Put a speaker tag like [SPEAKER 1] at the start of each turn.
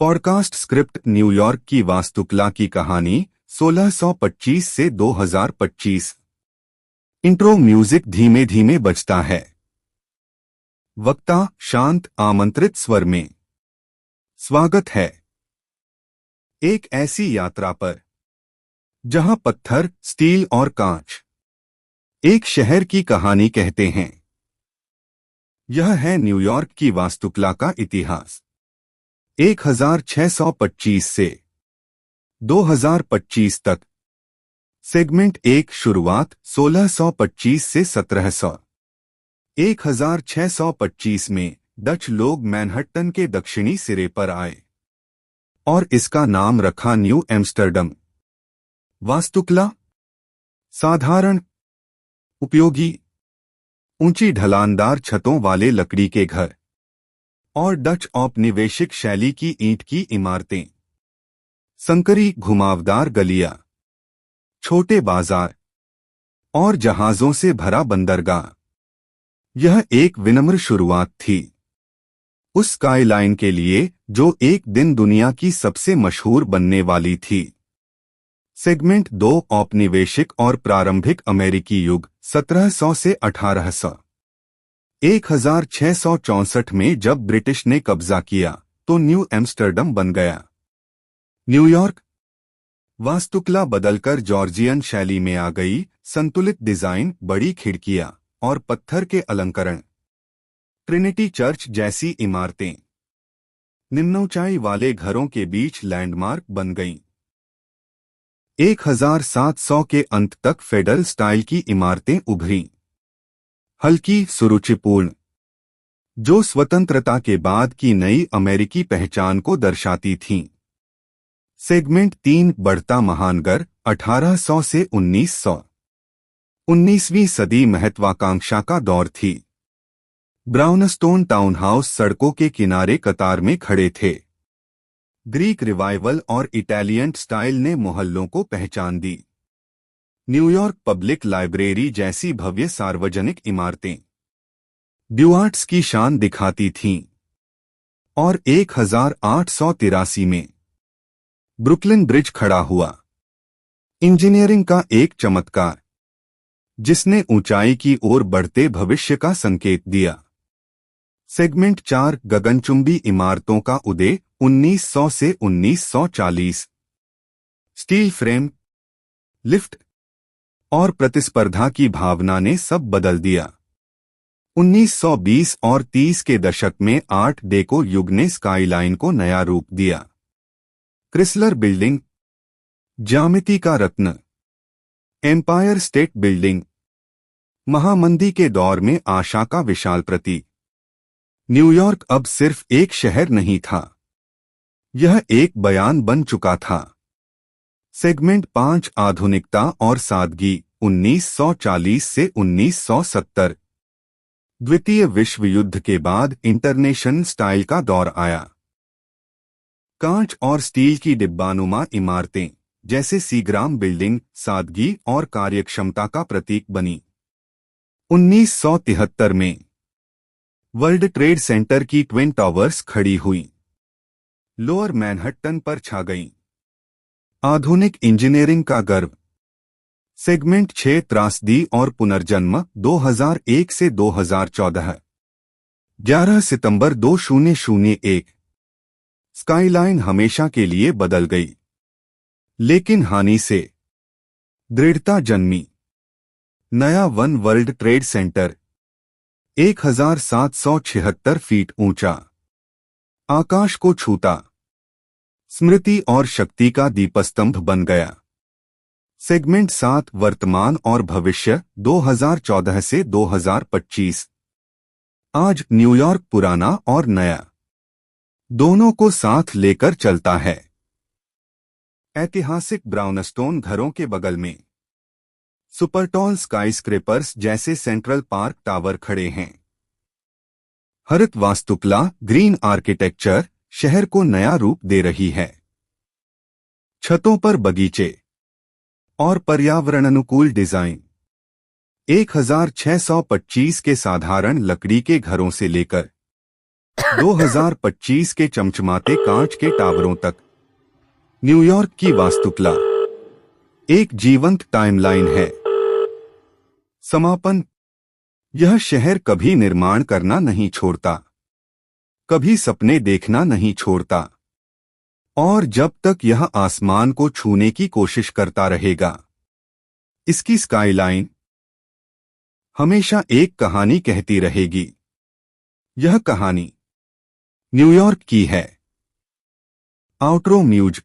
[SPEAKER 1] Podcast script New York की वास्तुकला की कहानी 1625 से 2025। इंट्रो म्यूजिक धीमे धीमे बजता है। वक्ता शांत आमंत्रित स्वर में। स्वागत है एक ऐसी यात्रा पर जहां पत्थर, स्टील और कांच एक शहर की कहानी कहते हैं। यह है न्यूयॉर्क की वास्तुकला का इतिहास 1625 से 2025 तक। सेगमेंट 1 शुरुआत 1625 से 1700। 1625 में डच लोग मैनहट्टन के दक्षिणी सिरे पर आए और इसका नाम रखा न्यू एम्स्टर्डम। वास्तुकला साधारण, उपयोगी, ऊंची ढलानदार छतों वाले लकड़ी के घर और डच औपनिवेशिक शैली की ईंट की इमारतें। संकरी घुमावदार गलियां, छोटे बाजार और जहाजों से भरा बंदरगाह। यह एक विनम्र शुरुआत थी उस स्काईलाइन के लिए जो एक दिन दुनिया की सबसे मशहूर बनने वाली थी। सेगमेंट 2 औपनिवेशिक और प्रारंभिक अमेरिकी युग 1700 से 1800। 1664 में जब ब्रिटिश ने कब्जा किया तो न्यू एम्स्टर्डम बन गया। न्यूयॉर्क वास्तुकला बदलकर जॉर्जियन शैली में आ गई। संतुलित डिजाइन, बड़ी खिड़कियां और पत्थर के अलंकरण। ट्रिनिटी चर्च जैसी इमारतें निम्न ऊंचाई वाले घरों के बीच लैंडमार्क बन गईं। 1700 के अंत तक फेडरल स्टाइल की इमारतें उभरीं, हल्की, सुरुचिपूर्ण, जो स्वतंत्रता के बाद की नई अमेरिकी पहचान को दर्शाती थीं। सेगमेंट 3 बढ़ता महानगर 1800 से 1900। 19वीं सदी महत्वाकांक्षा का दौर थी। ब्राउनस्टोन टाउनहाउस सड़कों के किनारे कतार में खड़े थे। ग्रीक रिवाइवल और इटालियन स्टाइल ने मोहल्लों को पहचान दी। न्यूयॉर्क पब्लिक लाइब्रेरी जैसी भव्य सार्वजनिक इमारतें ड्यूआर्ट्स की शान दिखाती थीं। और 1883 में ब्रुकलिन ब्रिज खड़ा हुआ, इंजीनियरिंग का एक चमत्कार जिसने ऊंचाई की ओर बढ़ते भविष्य का संकेत दिया। सेगमेंट 4 गगनचुंबी इमारतों का उदय 1900 से 1940। स्टील फ्रेम, लिफ्ट और प्रतिस्पर्धा की भावना ने सब बदल दिया। 1920 और 30 के दशक में आर्ट डेको युग ने स्काईलाइन को नया रूप दिया। क्रिसलर बिल्डिंग, ज्यामिति का रत्न। एम्पायर स्टेट बिल्डिंग, महामंदी के दौर में आशा का विशाल प्रतीक। न्यूयॉर्क अब सिर्फ एक शहर नहीं था, यह एक बयान बन चुका था। सेगमेंट 5 आधुनिकता और सादगी 1940 से 1970। द्वितीय विश्व युद्ध के बाद इंटरनेशनल स्टाइल का दौर आया। कांच और स्टील की डिब्बानुमा इमारतें जैसे सीग्राम बिल्डिंग सादगी और कार्यक्षमता का प्रतीक बनी। 1973 में वर्ल्ड ट्रेड सेंटर की ट्विन टावर्स खड़ी हुई, लोअर मैनहट्टन पर छा गईं। आधुनिक इंजीनियरिंग का गर्व। सेगमेंट 6 त्रासदी और पुनर्जन्म 2001 से 2014। 11 सितंबर 2001। स्काईलाइन हमेशा के लिए बदल गई, लेकिन हानि से दृढ़ता जन्मी। नया one world trade centre 1776 feet ऊंचा, आकाश को छूता, स्मृति और शक्ति का दीपस्तंभ बन गया। सेगमेंट 7 वर्तमान और भविष्य 2014 से 2025। आज न्यूयॉर्क पुराना और नया दोनों को साथ लेकर चलता है। ऐतिहासिक ब्राउनस्टोन घरों के बगल में सुपरटॉल स्काईस्क्रेपर्स जैसे सेंट्रल पार्क टावर खड़े हैं। हरित वास्तुकला, ग्रीन आर्किटेक्चर शहर को नया रूप दे रही है। छतों पर बगीचे और पर्यावरण अनुकूल डिजाइन। 1625 के साधारण लकड़ी के घरों से लेकर 2025 के चमचमाते कांच के टावरों तक, न्यूयॉर्क की वास्तुकला एक जीवंत टाइमलाइन है। समापन। यह शहर कभी निर्माण करना नहीं छोड़ता, कभी सपने देखना नहीं छोड़ता, और जब तक यह आसमान को छूने की कोशिश करता रहेगा, इसकी स्काईलाइन हमेशा एक कहानी कहती रहेगी। यह कहानी न्यूयॉर्क की है। Outro muse.